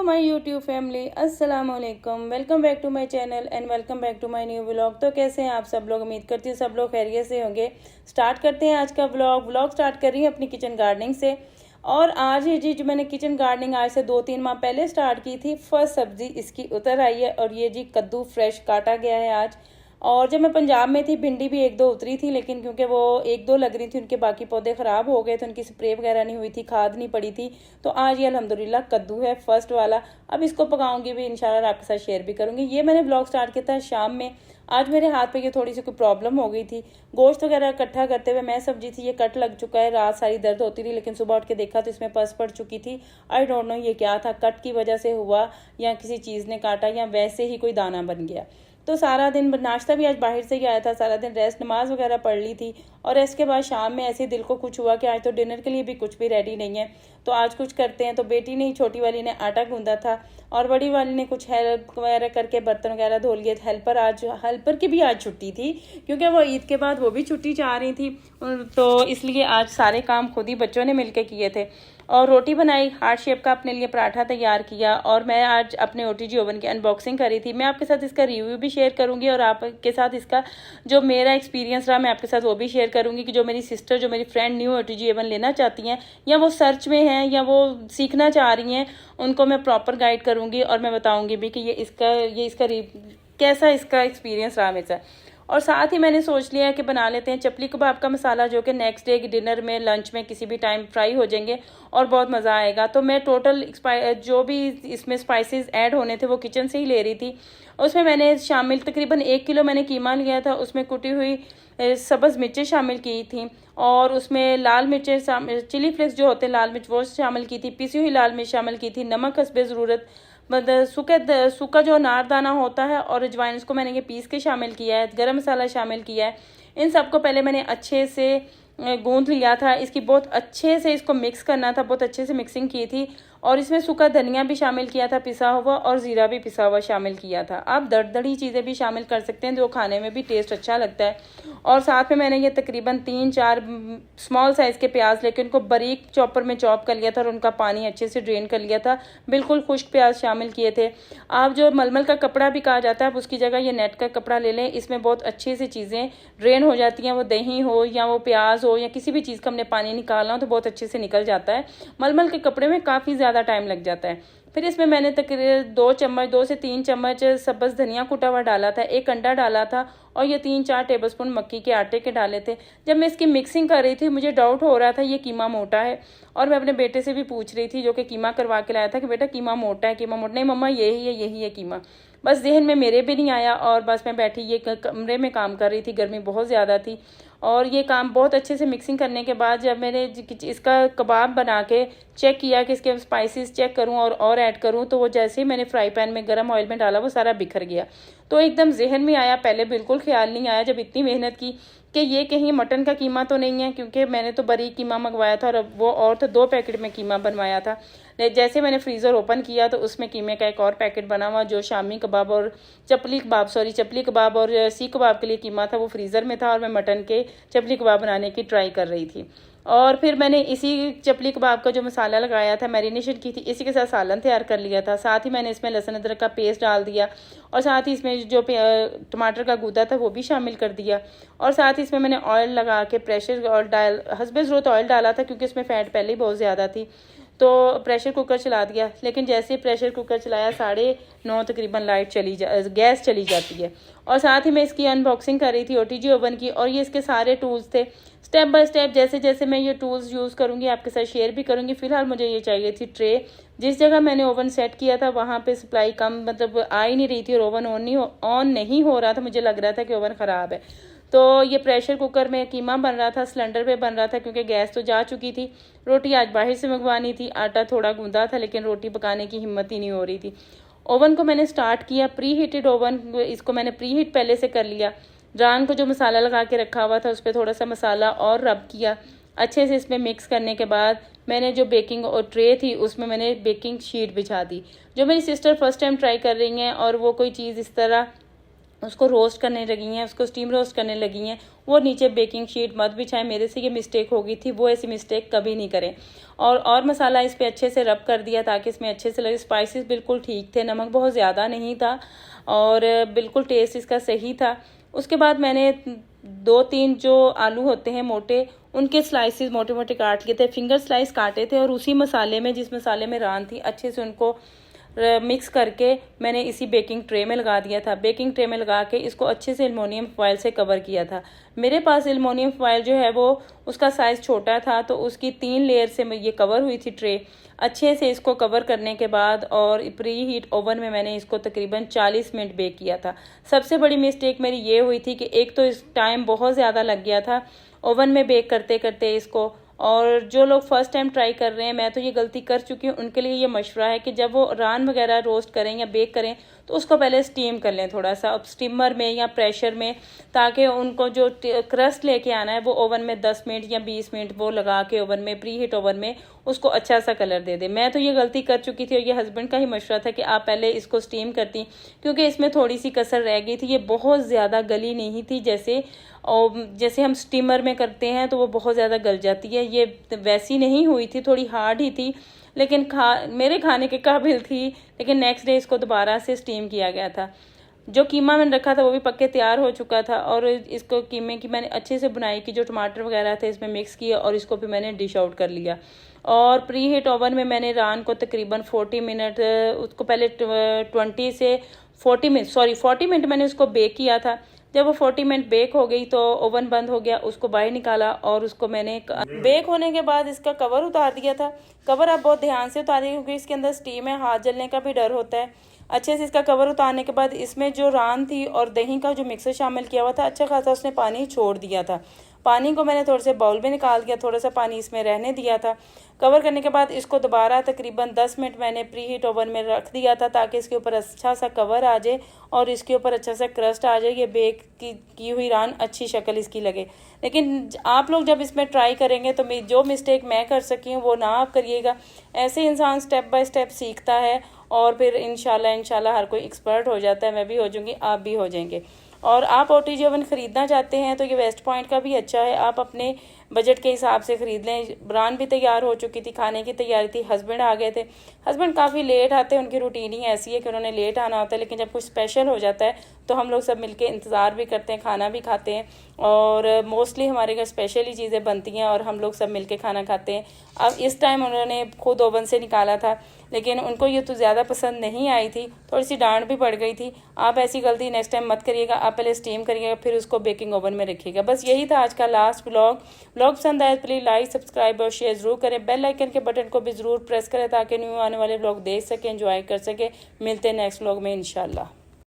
My YouTube family, अस्सलाम वालेकुम। Welcome back to my channel and welcome back to my new vlog. तो कैसे हैं आप सब लोग? उम्मीद करती हूँ सब लोग खैरियत से होंगे। स्टार्ट करते हैं आज का व्लॉग स्टार्ट कर रही हूँ अपनी किचन गार्डनिंग से। और आज ये जी जो मैंने किचन गार्डनिंग आज से 2-3 माह पहले स्टार्ट की थी, फर्स्ट सब्जी इसकी उतर आई है। और ये जी कद्दू फ्रेश काटा गया है आज। और जब मैं पंजाब में थी भिंडी भी 1-2 उतरी थी, लेकिन क्योंकि वो 1-2 लग रही थी, उनके बाकी पौधे ख़राब हो गए थे, उनकी स्प्रे वगैरह नहीं हुई थी, खाद नहीं पड़ी थी। तो आज ये अल्हम्दुलिल्लाह कद्दू है फर्स्ट वाला। अब इसको पकाऊंगी भी इंशाल्लाह, आपके साथ शेयर भी करूंगी। ये मैंने ब्लॉग स्टार्ट किया था शाम में। आज मेरे हाथ पे ये थोड़ी सी कोई प्रॉब्लम हो गई थी, गोश्त वगैरह इकट्ठा करते हुए मैं सब्जी थी, ये कट लग चुका है। रात सारी दर्द होती रही, लेकिन सुबह उठ के देखा तो इसमें पस पड़ चुकी थी। आई डोंट नो ये क्या था, कट की वजह से हुआ या किसी चीज़ ने काटा या वैसे ही कोई दाना बन गया। तो सारा दिन नाश्ता भी आज बाहर से ही आया था, सारा दिन रेस्ट, नमाज वगैरह पढ़ ली थी। और रेस्ट के बाद शाम में ऐसे दिल को कुछ हुआ कि आज तो डिनर के लिए भी कुछ भी रेडी नहीं है, तो आज कुछ करते हैं। तो बेटी ने, छोटी वाली ने आटा गूंदा था और बड़ी वाली ने कुछ हेल्प वगैरह करके बर्तन वगैरह धो लिए। हेल्पर की भी आज छुट्टी थी, क्योंकि वो ईद के बाद वो भी छुट्टी चाह रही थी, तो इसलिए आज सारे काम खुद ही बच्चों ने मिलकर किए थे। और रोटी बनाई, हार्ट शेप का अपने लिए पराठा तैयार किया। और मैं आज अपने OTG ओवन की अनबॉक्सिंग करी थी। मैं आपके साथ इसका रिव्यू भी शेयर करूंगी और आपके साथ इसका जो मेरा एक्सपीरियंस रहा मैं आपके साथ वो भी शेयर करूंगी कि जो मेरी सिस्टर, जो मेरी फ्रेंड न्यू OTG ओवन लेना चाहती हैं या वो सर्च में हैं या वो सीखना चाह रही हैं, उनको मैं प्रॉपर गाइड करूंगी और मैं बताऊंगी भी कि कैसा इसका एक्सपीरियंस रहा मेरे साथ। और साथ ही मैंने सोच लिया है कि बना लेते हैं चपली कबाब का मसाला, जो कि नेक्स्ट डे की डिनर में, लंच में किसी भी टाइम फ्राई हो जाएंगे और बहुत मज़ा आएगा। तो मैं टोटल जो भी इसमें स्पाइसेस ऐड होने थे वो किचन से ही ले रही थी। उसमें मैंने शामिल तकरीबन 1 किलो मैंने कीमा लिया था, उसमें कुटी हुई सब्ज़ मिर्चें शामिल की थी और उसमें लाल मिर्चें, चिली फ्लेक्स जो होते हैं लाल मिर्च, वो शामिल की थी, पिसी हुई लाल मिर्च शामिल की थी, नमक हस्बे ज़रूरत, सूखा जो अनारदाना होता है और अजवाइन, इसको मैंने ये पीस के शामिल किया है, गरम मसाला शामिल किया है। इन सबको पहले मैंने अच्छे से गूंथ लिया था। इसकी बहुत अच्छे से इसको मिक्स करना था, बहुत अच्छे से मिक्सिंग की थी। और इसमें सूखा धनिया भी शामिल किया था पिसा हुआ, और ज़ीरा भी पिसा हुआ शामिल किया था। आप दरदरी चीज़ें भी शामिल कर सकते हैं जो खाने में भी टेस्ट अच्छा लगता है। और साथ में मैंने ये तकरीबन 3-4 स्मॉल साइज़ के प्याज लेके उनको बारीक चॉपर में चॉप कर लिया था और उनका पानी अच्छे से ड्रेन कर लिया था। बिल्कुल खुश्क प्याज शामिल किए थे। आप जो मलमल का कपड़ा भी कहा जाता है, आप उसकी जगह ये नेट का कपड़ा ले लें। इसमें बहुत अच्छे से चीज़ें ड्रेन हो जाती हैं, वो दही हो या वो प्याज हो या किसी भी चीज़ का हमने पानी निकालना हो तो बहुत अच्छे से निकल जाता है। मलमल के कपड़े में काफ़ी ज़्यादा टाइम लग जाता है। फिर इसमें मैंने तकरीबन 2 से 3 चम्मच सब्ज़ धनिया कुटा हुआ डाला था, 1 अंडा डाला था और ये 3-4 टेबलस्पून मक्की के आटे के डाले थे। जब मैं इसकी मिक्सिंग कर रही थी मुझे डाउट हो रहा था ये कीमा मोटा है, और मैं अपने बेटे से भी पूछ रही थी जो कि कीमा करवा के लाया था कि बेटा कीमा मोटा है, कीमा मोटा नहीं मम्मा यही है कीमा। बस जहन में मेरे भी नहीं आया और बस मैं बैठी ये कमरे में काम कर रही थी, गर्मी बहुत ज़्यादा थी। और ये काम बहुत अच्छे से मिक्सिंग करने के बाद जब मैंने इसका कबाब बना के चेक किया कि इसके स्पाइसेस चेक करूं और ऐड करूं, तो वो जैसे ही मैंने फ्राई पैन में गर्म ऑयल में डाला वो सारा बिखर गया। तो एकदम जहन में आया, पहले बिल्कुल ख्याल नहीं आया जब इतनी मेहनत की कि ये कहीं मटन का कीमा तो नहीं है, क्योंकि मैंने तो बारीक कीमा मंगवाया था और वो और तो 2 पैकेट में कीमा बनवाया था। जैसे मैंने फ्रीज़र ओपन किया तो उसमें कीमे का एक और पैकेट बना हुआ जो चपली कबाब और सीख कबाब के लिए कीमा था, वो फ्रीज़र में था और मैं मटन के चपली कबाब बनाने की ट्राई कर रही थी। और फिर मैंने इसी चपली कबाब का जो मसाला लगाया था, मैरिनेशन की थी, इसी के साथ सालन तैयार कर लिया था। साथ ही मैंने इसमें लहसुन अदरक का पेस्ट डाल दिया और साथ ही इसमें जो टमाटर का गूदा था वो भी शामिल कर दिया। और साथ ही इसमें मैंने ऑयल लगा के प्रेशर ऑयल हस्बे ज़रूरत ऑयल डाला था, क्योंकि इसमें फ़ैट पहले ही बहुत ज़्यादा थी। तो प्रेशर कुकर चला दिया, लेकिन जैसे ही प्रेशर कुकर चलाया 9:30 तकरीबन गैस चली जाती है। और साथ ही मैं इसकी अनबॉक्सिंग कर रही थी OTG ओवन की, और ये इसके सारे टूल्स थे। स्टेप बाय स्टेप जैसे जैसे मैं ये टूल्स यूज़ करूँगी आपके साथ शेयर भी करूँगी। फिलहाल मुझे ये चाहिए थी ट्रे। जिस जगह मैंने ओवन सेट किया था वहाँ पे सप्लाई कम आ ही नहीं रही थी और ओवन ऑन नहीं हो रहा था, मुझे लग रहा था कि ओवन ख़राब है। तो ये प्रेशर कुकर में कीमा बन रहा था, सिलेंडर पे बन रहा था क्योंकि गैस तो जा चुकी थी। रोटी आज बाहर से मंगवानी थी, आटा थोड़ा गूंदा था, लेकिन रोटी पकाने की हिम्मत ही नहीं हो रही थी। ओवन को मैंने स्टार्ट किया, प्री हीटेड ओवन, इसको मैंने प्री हीट पहले से कर लिया। जान को जो मसाला लगा के रखा हुआ था उस पर थोड़ा सा मसाला और रब किया। अच्छे से इसमें मिक्स करने के बाद मैंने जो बेकिंग और ट्रे थी उसमें मैंने बेकिंग शीट बिछा दी। जो मेरी सिस्टर फर्स्ट टाइम ट्राई कर रही हैं और वो कोई चीज़ इस तरह उसको रोस्ट करने लगी हैं, उसको स्टीम रोस्ट करने लगी हैं, वो नीचे बेकिंग शीट मत बिछाएं। मेरे से ये मिस्टेक हो गई थी, वो ऐसी मिस्टेक कभी नहीं करें। और मसाला इस पे अच्छे से रब कर दिया ताकि इसमें अच्छे से लगे। स्पाइसेस बिल्कुल ठीक थे, नमक बहुत ज़्यादा नहीं था और बिल्कुल टेस्ट इसका सही था। उसके बाद मैंने 2-3 जो आलू होते हैं मोटे, उनके स्लाइसेस मोटे मोटे काट लिए थे, फिंगर स्लाइस काटे थे, और उसी मसाले में, जिस मसाले में रान थी, अच्छे से उनको मिक्स करके मैंने इसी बेकिंग ट्रे में लगा दिया था। बेकिंग ट्रे में लगा के इसको अच्छे से एल्युमिनियम फॉयल से कवर किया था। मेरे पास एल्युमिनियम फॉयल जो है वो उसका साइज़ छोटा था, तो उसकी 3 लेयर से ये कवर हुई थी ट्रे। अच्छे से इसको कवर करने के बाद और प्री हीट ओवन में मैंने इसको तकरीबन 40 मिनट बेक किया था। सबसे बड़ी मिस्टेक मेरी ये हुई थी कि एक तो इस टाइम बहुत ज़्यादा लग गया था ओवन में बेक करते करते इसको। और जो लोग फर्स्ट टाइम ट्राई कर रहे हैं, मैं तो ये गलती कर चुकी हूँ, उनके लिए ये मशवरा है कि जब वो रान वगैरह रोस्ट करें या बेक करें तो उसको पहले स्टीम कर लें थोड़ा सा स्टीमर में या प्रेशर में, ताकि उनको जो क्रस्ट लेके आना है वो ओवन में 10 मिनट या 20 मिनट वो लगा के ओवन में, प्री हीट ओवन में, उसको अच्छा सा कलर दे दे। मैं तो ये गलती कर चुकी थी और ये हस्बैंड का ही मशवरा था कि आप पहले इसको स्टीम करती, क्योंकि इसमें थोड़ी सी कसर रह गई थी। ये बहुत ज़्यादा गली नहीं थी, जैसे हम स्टीमर में करते हैं तो वो बहुत ज़्यादा गल जाती है, ये वैसी नहीं हुई थी, थोड़ी हार्ड ही थी, लेकिन मेरे खाने के काबिल थी। लेकिन नेक्स्ट डे इसको दोबारा से स्टीम किया गया था। जो कीमा मैंने रखा था वो भी पक्के तैयार हो चुका था, और इसको कीमे की मैंने अच्छे से बुनाई की, जो टमाटर वगैरह थे इसमें मिक्स किया और इसको भी मैंने डिश आउट कर लिया। और प्री हीट ओवन में मैंने रान को तकरीबन 40 मिनट, उसको पहले 40 मिनट मैंने उसको बेक किया था। जब वो 40 मिनट बेक हो गई तो ओवन बंद हो गया, उसको बाहर निकाला और उसको मैंने बेक होने के बाद इसका कवर उतार दिया था। कवर आप बहुत ध्यान से उतारिए क्योंकि इसके अंदर स्टीम है, हाथ जलने का भी डर होता है। अच्छे से इसका कवर उतारने के बाद इसमें जो रान थी और दही का जो मिक्सर शामिल किया हुआ था, अच्छा खासा उसने पानी छोड़ दिया था। पानी को मैंने थोड़े से बाउल में निकाल दिया, थोड़ा सा पानी इसमें रहने दिया था। कवर करने के बाद इसको दोबारा तकरीबन 10 मिनट मैंने प्री हीट ओवन में रख दिया था ताकि इसके ऊपर अच्छा सा कवर आ जाए और इसके ऊपर अच्छा सा क्रस्ट आ जाए, ये बेक की हुई रान अच्छी शक्ल इसकी लगे। लेकिन आप लोग जब इसमें ट्राई करेंगे तो जो मिस्टेक मैं कर सकी हूँ वो ना आप करिएगा। ऐसे इंसान स्टेप बाय स्टेप सीखता है और फिर इंशाल्लाह हर कोई एक्सपर्ट हो जाता है। मैं भी हो जाऊँगी, आप भी हो जाएंगे। और आप ओटीजी ओवन ख़रीदना चाहते हैं तो ये वेस्ट पॉइंट का भी अच्छा है, आप अपने बजट के हिसाब से ख़रीद लें। रान भी तैयार हो चुकी थी, खाने की तैयारी थी, हस्बैंड आ गए थे। हस्बैंड काफ़ी लेट आते हैं, उनकी रूटीन ही ऐसी है कि उन्होंने लेट आना होता है, लेकिन जब कुछ स्पेशल हो जाता है तो हम लोग सब मिलके इंतज़ार भी करते हैं, खाना भी खाते हैं। और मोस्टली हमारे घर स्पेशल ही चीज़ें बनती हैं और हम लोग सब मिलके खाना खाते हैं। अब इस टाइम उन्होंने खुद ओवन से निकाला था, लेकिन उनको ये तो ज़्यादा पसंद नहीं आई थी, थोड़ी सी डांट भी पड़ गई थी। आप ऐसी गलती नेक्स्ट टाइम मत करिएगा, आप पहले स्टीम करिएगा फिर उसको बेकिंग ओवन में रखिएगा। बस यही था आज का लास्ट व्लॉग पसंद आए प्लीज़ लाइक, सब्सक्राइब और शेयर ज़रूर करें। बेल आइकन के बटन को भी ज़रूर प्रेस करें ताकि न्यू आने वाले व्लॉग देख सकें, एंजॉय कर सकें। मिलते हैं नेक्स्ट व्लॉग में इंशाल्लाह।